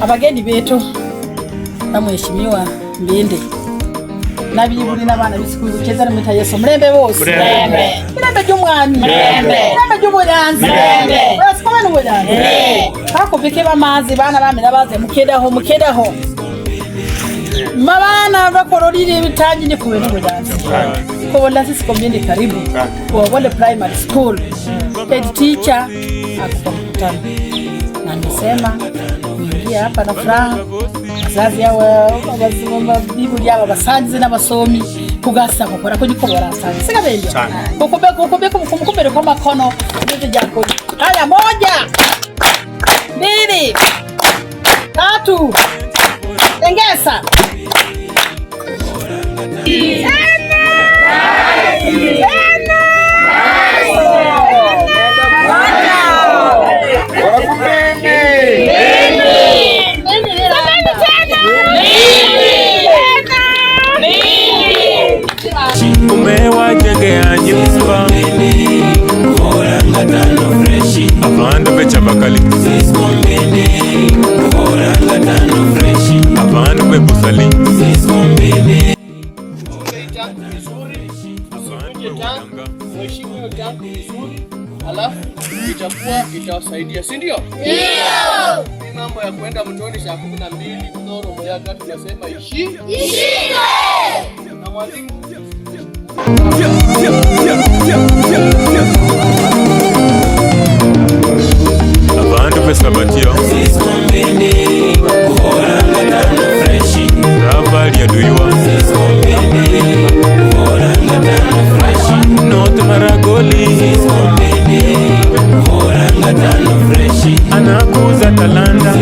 abageni betu namweshimiwa Mbende nabibuli n'abana bisikuru cheza namita Yesu mlembe bose mlembe jumwani mlembe jumuyanzi basikoba n'ubuyanzi kako bike bamazi bana bamira baze mukedaho mabana bakororire bitangi ni kuwe n'ubuyanzi ko wala sisi komende karibu kwa wale primary school head teacher akupamkutana na nisema kuingia hapa na furaha wazazi yao abazimba bibuli yabo basangize n'abasomi kugasa gukora ko giko barasangize sigabende ukubeka kumkumbere kwa makono ndeze jako haya 1 2 3 engesa umewajengea nyumba abantu bechabakali abantu bebusali alafu itawasaidia, si ndio? Mambo ya kwenda mtoni saa 12 mnoro moja tunasema ishike. Na mwalimu abantu besabatio Ravalia duywa not maragoli anakuza talanda